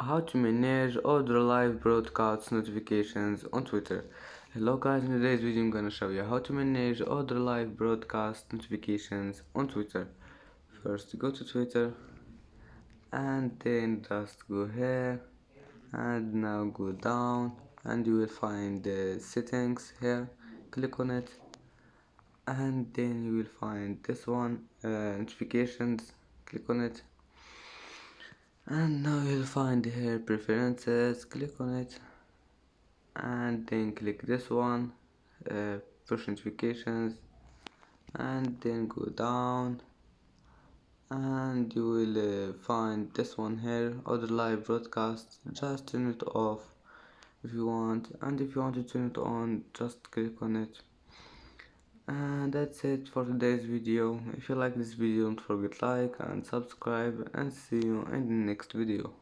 How to manage all the live broadcast notifications on Twitter. Hello guys, in today's video I'm gonna show you how to manage all the live broadcast notifications on Twitter. First go to Twitter and then just go here and now go down and you will find the settings here. Click on it and then you will find this one, notifications. Click on it and now you'll find here preferences. Click on it and then click this one, push notifications, and then go down and you will find this one here, other live broadcasts. Just turn it off if you want, and if you want to turn it on, just click on it. And that's it for today's video. If you like this video, don't forget like and subscribe, and see you in the next video.